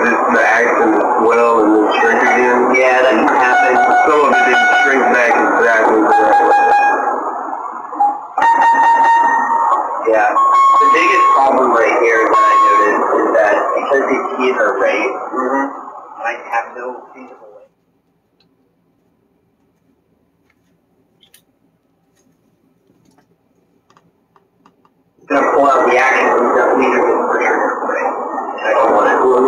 the action to swell and then shrink again? Yeah, that can happen. Some of it didn't shrink back exactly the right way. Yeah. The biggest problem right here that I noticed is that because these keys are raised, I have no feasible way. I'm going to pull out the action from the meter for sure. Right. And I don't want to do it.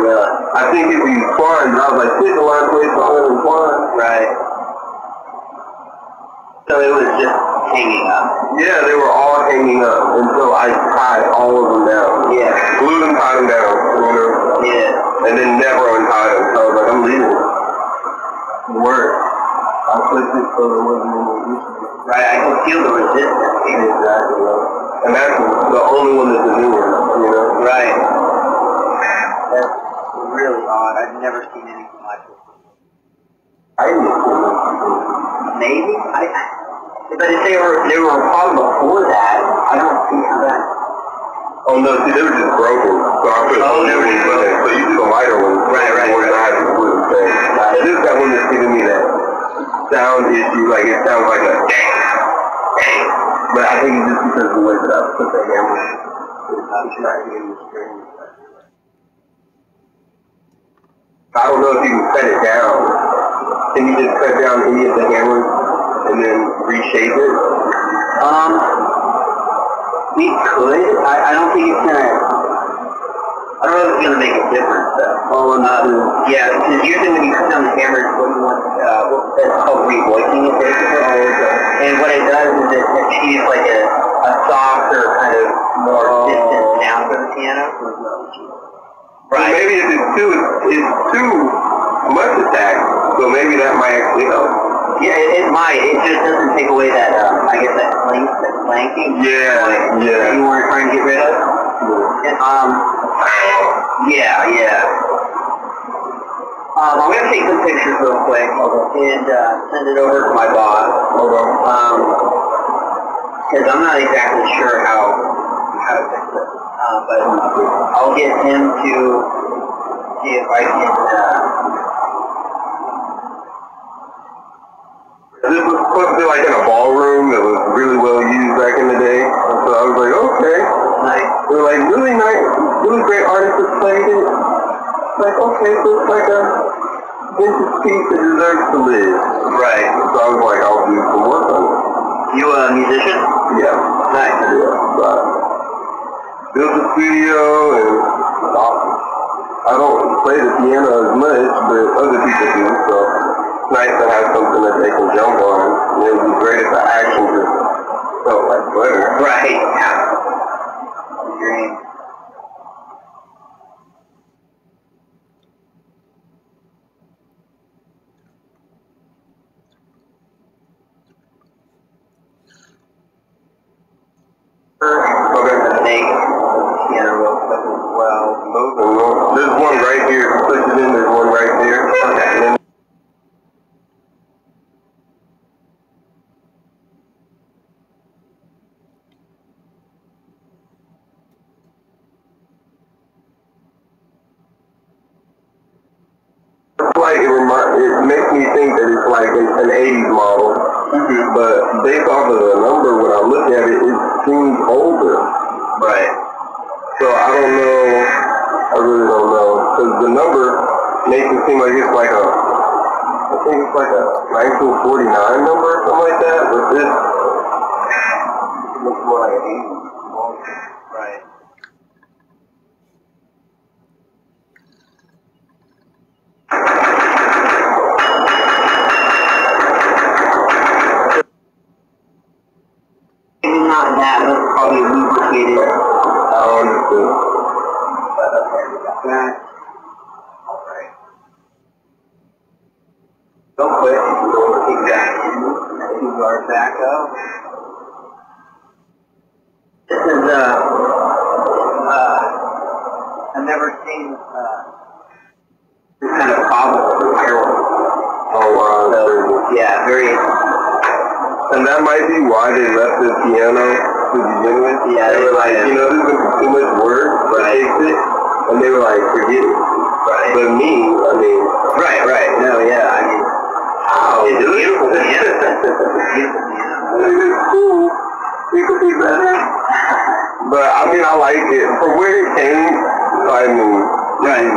Yeah, I think if you plunge, I was like, shit, the line plays longer than plunge. Right. So it was just hanging up. Yeah, they were all hanging up until I tied all of them down. Yeah. Glued them, tied them down, you know? Yeah. And then never untied them. So I was like, I'm leaving it. It worked. I flipped it so there wasn't any issue. Right, I can feel the resistance here. Exactly. And that's the only one that's a new one, you know? Right. That's really odd. I've never seen anything like this. I didn't see Maybe? But if they were a problem before that, I don't see how that... Oh no, see, they were just broken. So I put they were just broken. So you do the lighter ones. Right. This is that one that's giving me that sound issue, like it sounds like a dang. But I think it's just because of the way that I put the hammer. It's not getting the string. I don't know if you can cut it down. Can you just cut down any of the hammers and then reshape it? We could. I don't think it's gonna. I don't know if it's gonna make a difference though. Yeah, because usually when you cut down the hammers, what you want, it's called revoicing it basically. And what it does is it achieves like a softer kind of more distant sound for the piano. Right. Well, maybe if it's too much attack, so maybe that might actually help. Yeah, it might. It just doesn't take away that, I guess that clanking. Yeah. That you weren't trying to get rid of. Yeah. I'm going to take some pictures real quick and send it over to my boss. Because I'm not exactly sure how to fix it. But I'll get him to see if I can... This was supposed to be like in a ballroom that was really well used back in the day. And so I was like, okay. Nice. They were like, really nice, really great artists that played it. Like, okay, so it's like a vintage piece that deserves to live. Right. So I was like, I'll do some work on it. You a musician? Yeah. Nice. Yeah. So I built a studio and it's awesome. I don't play the piano as much, but other people do, so it's nice to have something that they can jump on. And it would be great if the action just felt like butter. Right. Yeah. Dream. Okay. Snake. Piano real quick as well. There's one right here. If you push it in, there's one right there. Okay. And then it makes me think that it's like an 80s model, but based off of the number, when I look at it, it seems older. Right. So I don't know, I really don't know, because the number makes it seem like it's like I think it's like a 1949 number or something like that, but this looks more like an 80s. Right. Not that, that's probably lubricated. I understood. But okay, we got that. Alright. Don't quit. Exactly. Two guard back up. This is never seen this kind of problem with the heroin. Oh wow. So, yeah, very. And that might be why they left the piano to begin with. Yeah, they were like, you know, this is going to be too much work to fix it. And they were like, forget it. Right. But me, I mean. Right. No, yeah, I mean. It's a beautiful piano. It's cool. It could be better. But I mean, I like it. From where it came, I mean. Right.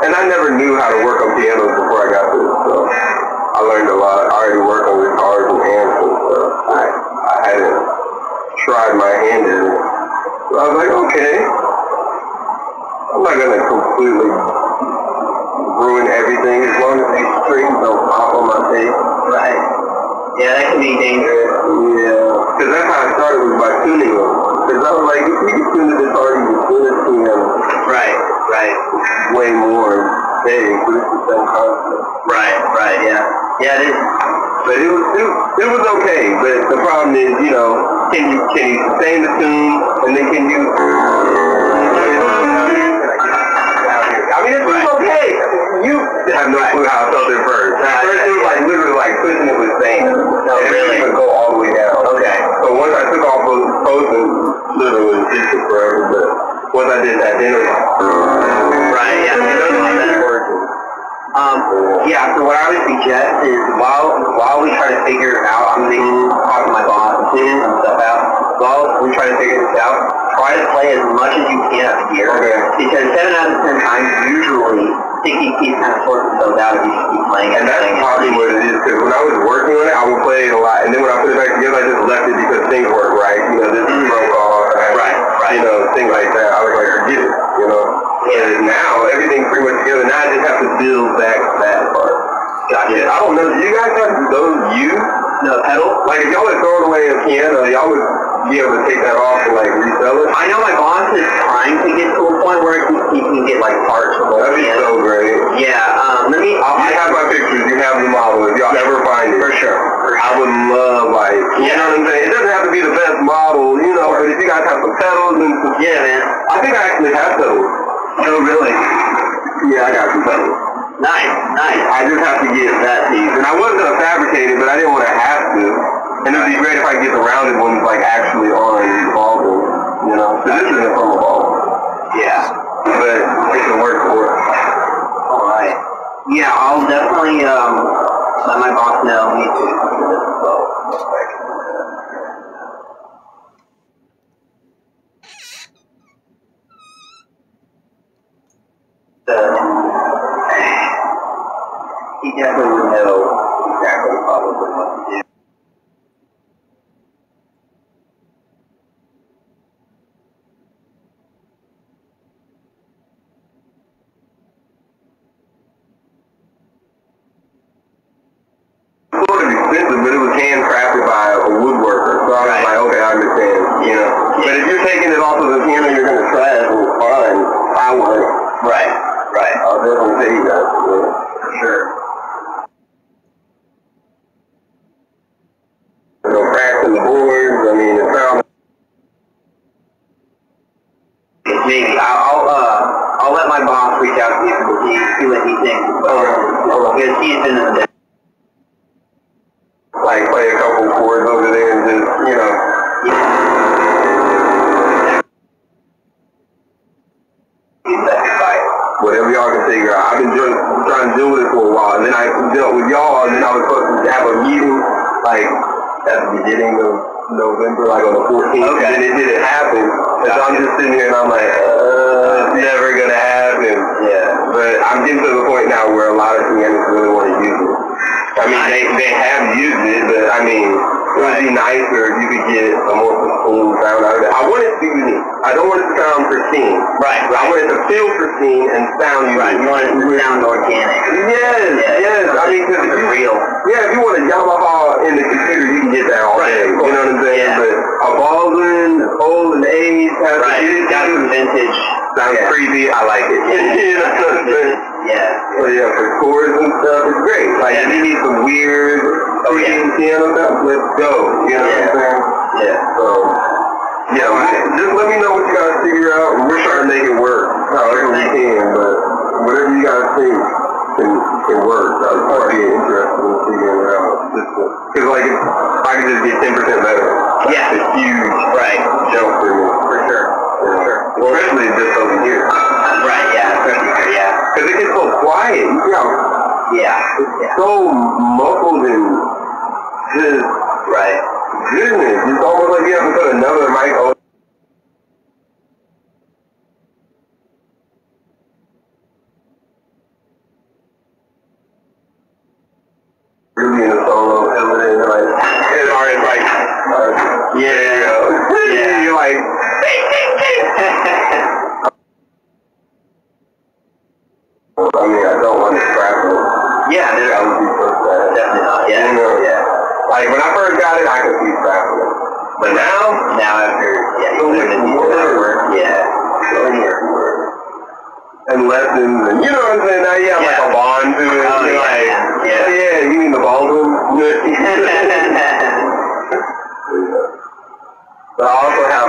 And I never knew how to work on pianos before I got this, so I learned a lot. I already worked on guitars and amps and stuff. I hadn't tried my hand in it. So I was like, okay, I'm not going to completely ruin everything as long as these strings don't pop on my face. Right. Yeah, that can be dangerous. Yeah. Because that's how I started, was by tuning them. Because I was like, if you can tune the guitar, you can tune the piano. Right. Way more big, but it's the same concept. Right, yeah. Yeah, it is. But it was okay, but the problem is, you know, can you sustain the tune, and then can you... I mean, it's okay. You have no clue how I felt at first. At first, it was like literally like pushing it with sand. No, really? It would go all the way down. Okay. So once I took off those posts, and literally it took forever, but once I did that, then it was like... Right, yeah. Yeah, so what I would suggest is while we try to figure it out, I'm going to talk to my boss and figure some stuff out. While we try to figure this out, try to play as much as you can up here. Okay. Because 7 out of 10 times, usually, sticky keys kind of sort themselves out if you just keep playing it. And that's probably what it is, because when I was working on it, I would play it a lot, and then when I put it back together, I just left it because things weren't right. You know, this is broke off. Right. You know, things like that. I was like, forget it, you know. And now, everything's pretty much together. Now I just have to build back that part. Gotcha. I don't know, do you guys have those used? The pedal? Like, if y'all would throw away a piano, y'all would be able to take that off and, like, resell it? I know my boss is trying to get to a point where he can get, like, parts for both. That'd be so great. Yeah, I have my pictures, you have the model, if y'all ever find it. For sure. I would love, like, you know what I'm saying? It doesn't have to be the best model, you know, but if you guys have some pedals and some... Yeah, man. I think I actually have those. Oh, really? Yeah, I got some pedals. Nice. I just have to get that piece. And I was going to fabricate it, but I didn't want to have to. And it would be great if I could get the rounded ones, like, actually on Baldwin, you know? So this isn't from a Baldwin. Yeah. But it can work for it. Alright. Yeah, I'll definitely, let my boss know. Me too. He definitely would know exactly probably what to do. Sort of expensive, but it was handcrafted by a woodworker. So I was like, okay, I understand, you know. But if you're taking it off of the piano, you're going to trash and it's fine. I want it. Right. I'll definitely pay you guys for it. For sure. No cracks in the boards. I mean, it sounds... Maybe. I'll let my boss reach out to you and see what he thinks. Because he's been in the business. Like, play a couple chords over there and just, you know... Whatever y'all can figure out. I've been trying to deal with it for a while, and then I dealt with y'all, and then I was supposed to have a meeting, like, at the beginning of November, like on the 14th, okay. And it didn't happen. So I'm just sitting here, and I'm like, it's never going to happen. Yeah. But I'm getting to the point now where a lot of pianists really want to use it. I mean, they have used it, but I mean, it would be nicer if you could get a more pristine sound out of it. I want it to be unique. I don't want it to sound pristine. Right. I want it to feel pristine and sound unique. Right. You want it to sound organic. Yes. I mean, because if you real. Yeah, if you want a Yamaha in the computer, you can get that all day. You know what I'm saying? Yeah. But a Baldwin, old and age, has got some vintage. Sounds creepy. I like it. You know what I'm saying? Yeah. So yeah, for chords and stuff, it's great. Like, if you need some weird piano stuff, let's go. You know what I'm saying? Yeah. So, yeah, just let me know what you guys figure out, and we're trying to make it work however we can. it works. That would be interesting to figure out. Because like, I could just get 10% better. Yeah. It's a huge jump for me. For sure. For sure. Especially just over here. Right, yeah. Especially here, yeah. Because it gets so quiet. You see how it's so muffled and just goodness. It's almost like you have to put another mic over. Really in a solo, everything like it's already like you're like I mean I don't want to scrap it. Yeah, that would be so sad. Definitely not. Yeah. You know, like when I first got it I could see scrapping it. But now after so much more and lessons and you know what I'm saying, now you have like a bond to it. Oh, you're like you mean the Baldwin? But I also have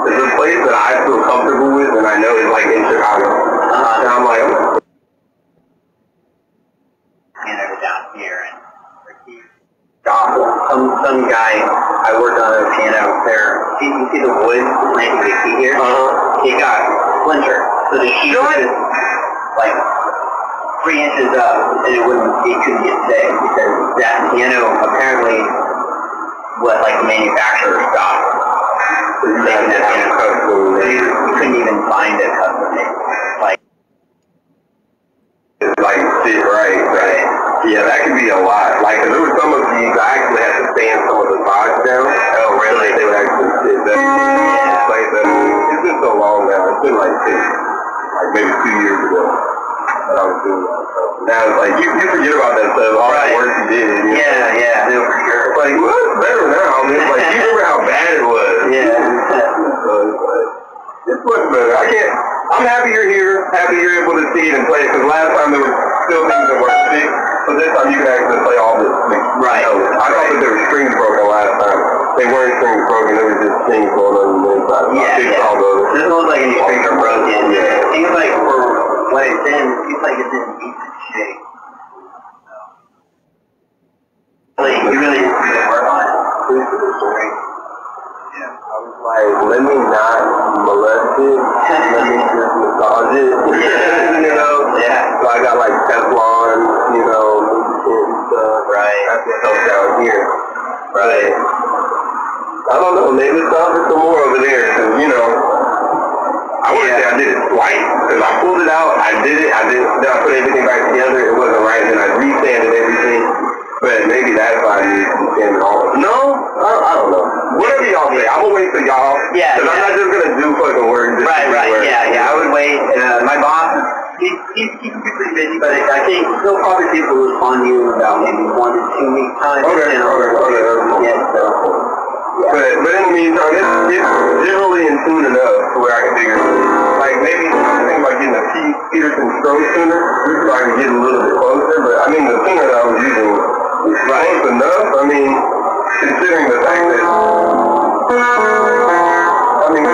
there's a place that I feel comfortable with and I know is like in Chicago. And I'm like, down here and some guy I worked on a piano there. You see the wood planting the key here? He got splintered. So the key was just like 3 inches up and it couldn't get stayed because that piano apparently what like the manufacturer stopped. Making that piano custom. You couldn't even find a custom made. Right. Yeah, that could be a lot. Like, cause there were some of these, I actually had to sand some of the sides down. Oh, really? They would actually sit that. Like that. It's been so long now. It's been like maybe 2 years ago that I was doing that. So now it's like, you forget about that stuff, all that work you did. You know? Yeah, no, for sure. It's like, well, it's better now. I mean, it's like, you remember how bad it was. Yeah. So it's like, it's much better. I'm happy you're here, happy you're able to see it and play it, because last time there were still things that weren't fixed, so this time you can actually play all this fixed. Right. I thought that there were strings broken last time. They weren't strings broken, there was just things going on the inside. I fixed all those. This looks like any strings are broken. Yeah. It seems like for what it's in, it seems like it's in decent shape. You really work on it. I was like, let me not molest it, let me just massage it, you know? Yeah. So I got like Teflon, you know, lubricant and stuff. Right. That's what helps down here. Right. I don't know, maybe it's offer some more over there, because, you know, I wouldn't say I did it twice, because I pulled it out, I did it, then I put everything back together, it wasn't right, then I re-sanded everything. But maybe that's why I need to stand it all. No, I don't know. Whatever y'all say, I'm gonna wait for y'all. Yeah. Because I'm not just gonna do fucking work. Right. Yeah. I would wait. My boss, he's pretty busy, but I think he'll probably be able to respond to you in about maybe 1 to 2 weeks time. Okay. But in the meantime, it's generally in tune enough to where I can figure, like maybe I'm thinking about getting a Peterson stroke tuner so I can get a little bit closer. But I mean, the tuner that I was using was close enough. I mean, considering the fact that, I mean,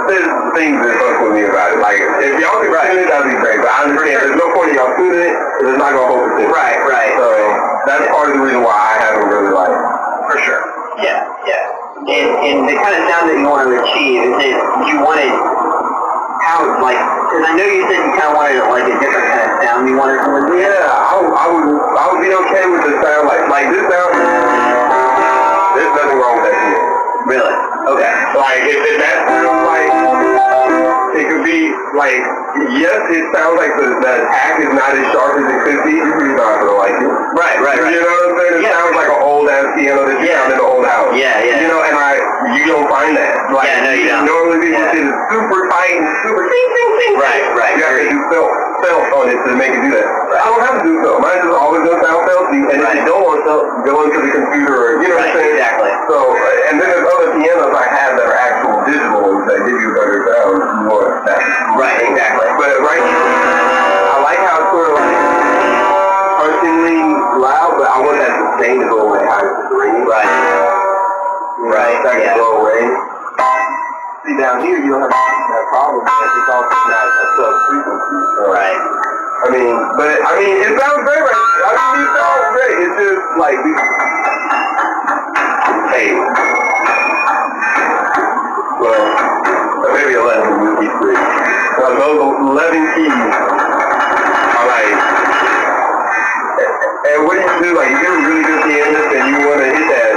there's things that fuck with me about it. Like, if y'all could tune it, that'd be great. But I understand there's no point in y'all tuning it because it's not gonna hold the tune. Right. So that's part of the reason why I haven't really liked it. For sure. Yeah. And the kind of sound that you want to achieve, is it, you want it, how, like, because I know you said you kind of wanted like a different kind of sound you wanted from it. Yeah, I would be okay with the sound, like this sound, there's nothing wrong with that here. Really? Okay. Like, if that sounds like, it could be, like, yes, it sounds like the attack is not as sharp as it could be, you're not going to like it. Right. You know what I'm saying? It sounds like an old-ass piano that you found in an old house. Yeah. You know, and you don't find that. Like, no, you don't. Normally people say it's super tight and super ting. Right. You have to do felt on it to make it do that. Right. I don't have to do felt. Mine is always going to sound felty, and if you don't want felt, go into the computer, or, you know what I'm saying? Exactly. So, and then there's other pianos I have that are actual digital ones that give you a better sound. Right, exactly. But right down here, you don't have that problem, but it's also not a sub-frequency. So. Right. I mean, it sounds great, right? I mean, it sounds great. It's just like, hey. Well, maybe 11 would be great. Those 11 keys are like, and what do you do? Like, if you're a really good pianist and you want to hit that,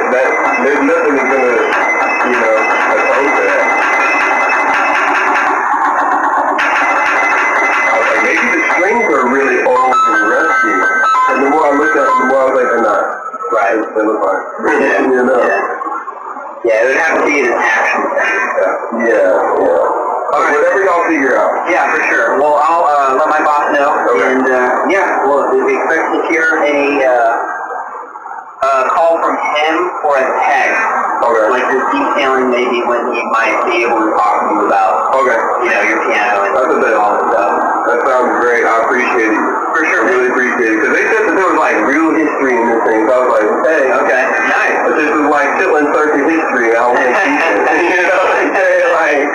there's nothing that's going to, you know, oppose to that. I was like, maybe the strings are really old and rusty. And the more I looked at them, the more I was like, they're not. Right. They look fine. Yeah. You know? Yeah, it would have to be an action thing. Yeah. Okay, whatever y'all figure out. Yeah, for sure. Well, I'll let my boss know. Okay. And, yeah, well, we expect to hear a call from him or a text. Okay. Like just detailing maybe when he might be able to talk to you about, you know, your piano and all that stuff. That sounds great. I appreciate it. For sure. I really appreciate it. Because they said that there was like real history in this thing. So I was like, hey, Okay, nice. but this is like Chitlin circuit history. I want to keep it. You know what I'm saying? Like,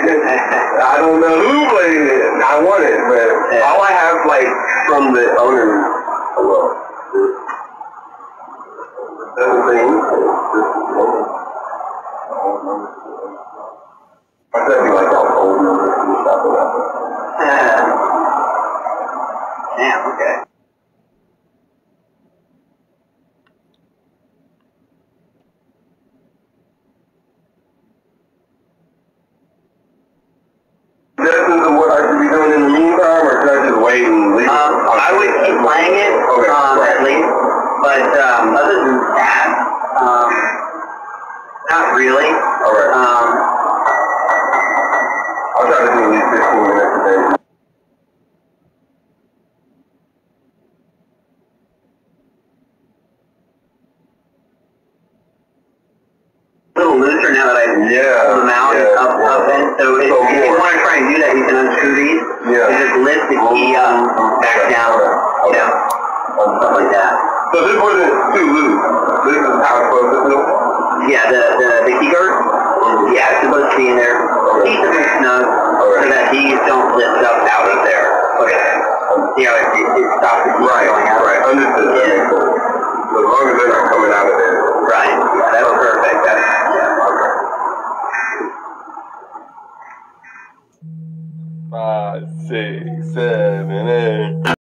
I don't know who played it. I want it, but all I have like from the owners alone. I definitely like all the old numbers and stuff like that. Damn, okay. Suggestions of what I should be doing in the meantime, or should I just wait and leave? I would keep playing it, at least. But other than that, not really. Alright. I'll try to do at least 15 minutes a day. A little looser now that I pull them out and up in. So if you want to try and do that, you can unscrew these. Yeah. You just lift the key up, back down, you know, stuff like that. So this wasn't too loose. This is how it's supposed to feel? Yeah, the key guard. Yeah, it's supposed to be in there. Keep them snug so that these don't lift up out of there. Okay. You know, it stops the key going out. Right, understood. Yeah. So as long as they're not coming out of there. Right. Yeah, that's perfect. That's, yeah. 5, 6, 7, 8.